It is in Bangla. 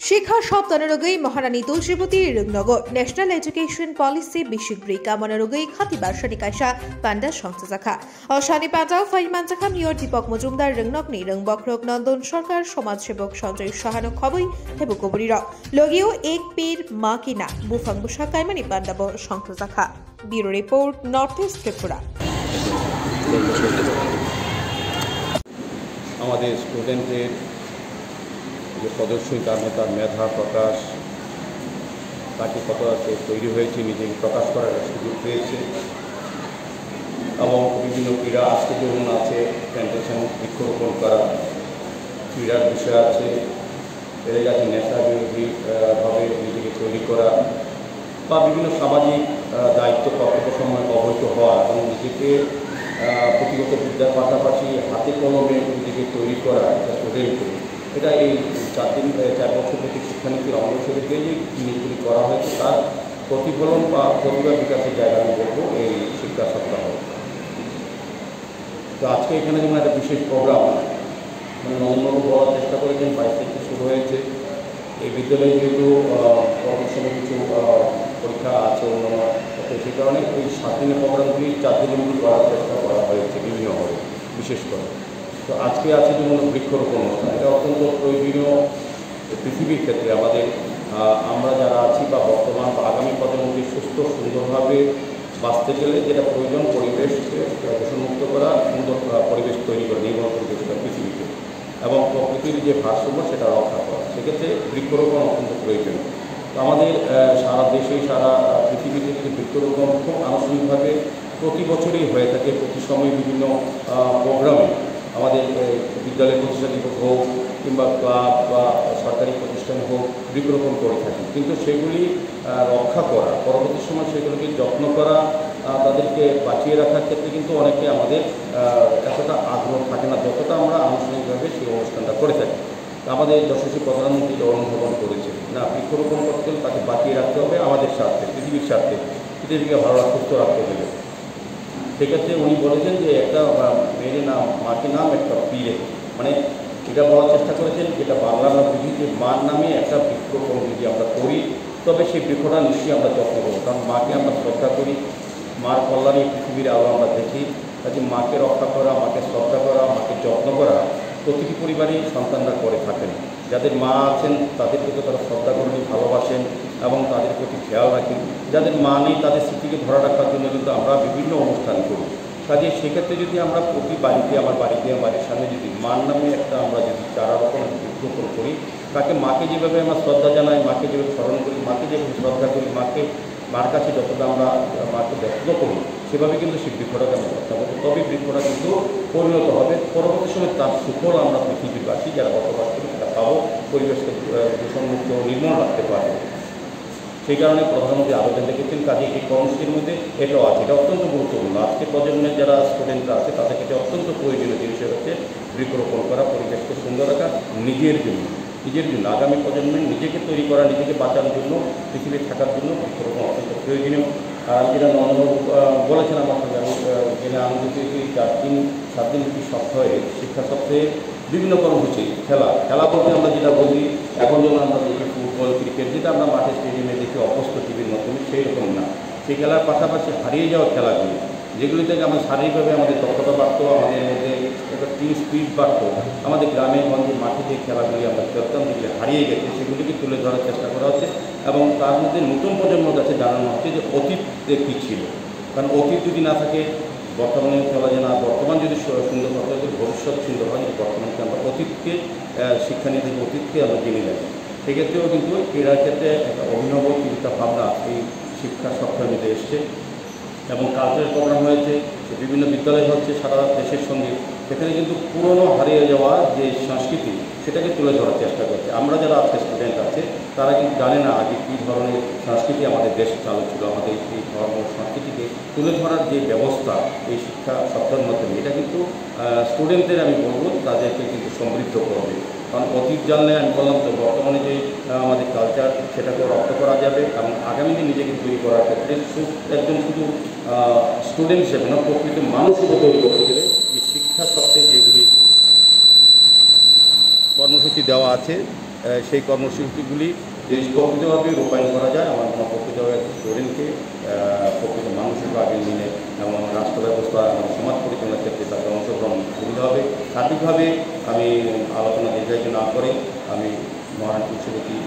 শিক্ষা সপ্তাহরগৈ Maharani Tulsibati Rangnagar national education policy বিশিক ব্রিকা মনারগৈ খাতিবার সানি কাইসা পান্ডা সংস্থা অশানি পাটাও ফাইমানজাখা মেয়র দীপক মজুমদার রংনগনি রংবক্রক নন্দন সরকার সমাজসেবক সঞ্জয় সাহানো খবই হেবু কবরির লগিও এক পীর মা কিনা বুফাং বুসা কাইমানি পান্ডাব সংস্থা bureau report north east Tripura. আমাদের স্টুডেন্টের যে প্রদর্শনী তার মধ্যে তার মেধা প্রকাশ, তাকে কতটা তৈরি হয়েছে, নিজেকে প্রকাশ করার সুযোগ পেয়েছে এবং বিভিন্ন ক্রীড়া আজকে যেমন আছে প্ল্যান্টেশন বৃক্ষরোপণ করা, ক্রীড়ার বিষয় আছে, এদের কাছে নেশা বিরোধীভাবে নিজেকে তৈরি করা বা বিভিন্ন সামাজিক দায়িত্ব কর্তব্য সময় অবহিত হওয়া এবং নিজেকে পুঁথিগত বিদ্যার পাশাপাশি হাতে কলমে নিজেকে তৈরি করা একটা স্টুডেন্টকে, এটা এই 4 বছর থেকে শিক্ষানীতির অগ্রসরে গিয়ে যে জিনিসগুলি করা হয়েছে তার প্রতিফলন বা প্রতিভা বিকাশের জায়গা আমি বলবো এই শিক্ষা সপ্তাহ। তো আজকে এখানে যেমন একটা বিশেষ প্রোগ্রাম নন্দনবাবু বলার চেষ্টা করেছেন, 22 তারিখে শুরু হয়েছে। এই বিদ্যালয়ে যেহেতু সময় কিছু পরীক্ষা আছে অন্যান্য, তো সেই কারণে ওই 7 দিনের প্রোগ্রামগুলি 4 দিনের মধ্যে করার চেষ্টা করা হয়েছে বিভিন্নভাবে বিশেষ করে। তো আজকে আছে যেমন বৃক্ষরোপণ অনুষ্ঠান, এটা অত্যন্ত প্রয়োজনীয় পৃথিবীর ক্ষেত্রে আমাদের আমরা যারা আছি বা বর্তমান বা আগামী প্রজন্মকে সুস্থ সুন্দরভাবে বাঁচতে গেলে যেটা প্রয়োজন পরিবেশকে দূষণমুক্ত করা, সুন্দর পরিবেশ তৈরি করা, নির্মল পরিবেশ করা পৃথিবীকে এবং প্রকৃতির যে ভারসাম্য সেটা রক্ষা করা, সেক্ষেত্রে বৃক্ষরোপণ অত্যন্ত প্রয়োজনীয়। তো আমাদের সারা দেশে সারা পৃথিবীতে কিন্তু বৃক্ষরোপণ খুব আনুষ্ঠানিকভাবে প্রতি বছরই হয়ে থাকে, প্রতি সময় বিভিন্ন প্রোগ্রামে আমাদের বিদ্যালয় প্রতিষ্ঠান হোক কিংবা ক্লাব বা সরকারি প্রতিষ্ঠান হোক বৃক্ষরোপণ করে থাকি, কিন্তু সেগুলি রক্ষা করা, পরবর্তী সময় সেগুলিকে যত্ন করা, তাদেরকে বাঁচিয়ে রাখার ক্ষেত্রে কিন্তু অনেকে আমাদের এতটা আগ্রহ থাকে না যতটা আমরা আনুষ্ঠানিকভাবে সেই অনুষ্ঠানটা করে থাকি। আমাদের যশস্বী প্রধানমন্ত্রী অনুধাবন করেছে না, বৃক্ষরোপণ করতে হলে তাকে বাঁচিয়ে রাখতে হবে আমাদের স্বার্থে, পৃথিবীর স্বার্থে, পৃথিবীকে ভালো সুস্থ রাখতে গেলে। সেক্ষেত্রে উনি বলেছেন যে একটা মেয়ের নাম মাকে নাম একটা পীরে, মানে এটা বলার চেষ্টা করেছেন যেটা বাংলা আমরা বুঝি যে মার নামে একটা বৃক্ষরোপণ যদি আমরা করি তবে সেই বৃক্ষটা নিশ্চয়ই আমরা যত্ন করবো, কারণ মাকে আমরা শ্রদ্ধা করি, মার কল্যাণে পৃথিবীর আলো আমরা দেখি। কাজে মাকে রক্ষা করা, মাকে শ্রদ্ধা করা, মাকে যত্ন করা প্রতিটি পরিবারেই সন্তানরা করে থাকেন। যাদের মা আছেন তাদের প্রতি তারা শ্রদ্ধা করেন, ভালোবাসেন এবং তাদের প্রতি খেয়াল রাখেন। যাদের মা নেই তাদের স্মৃতিকে ধরে রাখার জন্য কিন্তু আমরা বিভিন্ন অনুষ্ঠান করি। কাজে সেক্ষেত্রে যদি আমরা প্রতি বাড়িতে, আমার বাড়িতে, বাড়ির সামনে যদি মার নামে একটা আমরা যদি চারা রোপণ বৃক্ষরোপণ করি, তাকে মাকে যেভাবে আমরা শ্রদ্ধা জানাই, মাকে যেভাবে স্মরণ করি, মাকে যেভাবে শ্রদ্ধা করি, মার কাছে যতটা আমরা মাকে যত্ন করি সেভাবে কিন্তু সেই বৃক্ষটাকে আমরা যত্ন করবো, তবে বৃক্ষটা কিন্তু পরিণত হবে, পরবর্তী সময় তার সুফল আমরা পৃথিবীবাসী যারা বসবাস করি সেটা পাবো, পরিবেশকে দূষণমুক্ত নির্মল রাখতে পারবো। সেই কারণে প্রধানমন্ত্রী আবেদন রেখেছেন। কাজে এই কর্মসূচির মধ্যে এটাও আছে, এটা অত্যন্ত গুরুত্বপূর্ণ। আজকে প্রজন্মের যারা স্টুডেন্টরা আছে তাদের কাছে অত্যন্ত প্রয়োজনীয় জিনিস হচ্ছে বৃক্ষরোপণ করা, পরিবেশকে সুন্দর রাখা, নিজের জন্য আগামী প্রজন্মের নিজেকে তৈরি করা, নিজেকে বাঁচানোর জন্য, পৃথিবী থাকার জন্য বৃক্ষরোপণ অত্যন্ত প্রয়োজনীয়। আর যেটা নন্দনবাবু বলেছেন আমার সঙ্গে, আমি জেনে আনন্দিত হয়েছি। 7 দিন সপ্তাহে শিক্ষা সপ্তাহে বিভিন্ন কর্মসূচি, খেলা বলতে আমরা যেটা বলি এখন যেমন আমরা দেখি ফুটবল, ক্রিকেট, যেটা আমরা মাঠে স্টেডিয়ামে দেখি অভ্যস্ত টিভির মাধ্যমে, সেই রকম না। সেই খেলার পাশাপাশি হারিয়ে যাওয়া খেলাগুলি, যেগুলি থেকে আমরা শারীরিকভাবে আমাদের দক্ষতা বাড়তো, আমাদের মধ্যে একটা টিম স্পিড বাড়তো, আমাদের গ্রামে গঞ্জে মাঠে যে খেলাগুলি আমরা খেলতাম যেগুলি হারিয়ে গেছে সেগুলিকে তুলে ধরার চেষ্টা করা হচ্ছে এবং তার মধ্যে নতুন প্রজন্মের কাছে জানানো হচ্ছে যে অতীতে কী ছিল। কারণ অতীত যদি না থাকে বর্তমানে চলা যায় না, বর্তমান যদি সুন্দর হতে হয় ভবিষ্যৎ সুন্দর হয়, বর্তমানকে আমরা অতীতকে শিক্ষা নিয়ে থেকে অতীতকে আমরা জেনে যাই। সেক্ষেত্রেও কিন্তু ক্রীড়ার ক্ষেত্রে একটা অভিনব চিন্তা ভাবনা এই শিক্ষা সপ্তাহের মধ্যে এসছে এবং কালচারাল প্রোগ্রাম হয়েছে, বিভিন্ন বিদ্যালয় হচ্ছে সারা দেশের সঙ্গে, সেখানে কিন্তু পুরনো হারিয়ে যাওয়া যে সংস্কৃতি সেটাকে তুলে ধরার চেষ্টা করছে। আমরা যারা আজকে স্টুডেন্ট আছে তারা কিন্তু জানে না আগে কী ধরনের সংস্কৃতি আমাদের দেশ চালু ছিল, আমাদের এই ধর্ম সংস্কৃতিকে তুলে ধরার যে ব্যবস্থা এই শিক্ষা সপ্তাহের মাধ্যমে, এটা কিন্তু স্টুডেন্টদের আমি বলবো তাদেরকে কিন্তু সমৃদ্ধ করবে। কারণ অতীত জানলে আমি বললাম তো বর্তমানে যে আমাদের কালচার সেটাকে রপ্ত করা যাবে এবং আগামী দিন নিজেকে তৈরি করার ক্ষেত্রে একজন শুধু স্টুডেন্ট হিসেবে না, প্রকৃত মানুষ হিসেবে তৈরি করতে গেলে এই শিক্ষা সপ্তাহে যেগুলি কর্মসূচি দেওয়া আছে সেই কর্মসূচিগুলি যদি প্রকৃতভাবে রূপায়ণ করা যায়, আমার মনে হয় প্রকৃতভাবে স্টুডেন্টকে প্রকৃত মানুষের আগে নিয়ে এবং রাষ্ট্র ব্যবস্থা এবং সমাজ পরিচালনার ক্ষেত্রে তাদের অংশগ্রহণ সুবিধা হবে। সার্বিকভাবে আমি আলোচনা দীর্ঘায়িত না করে আমি মহান তুলসীবতী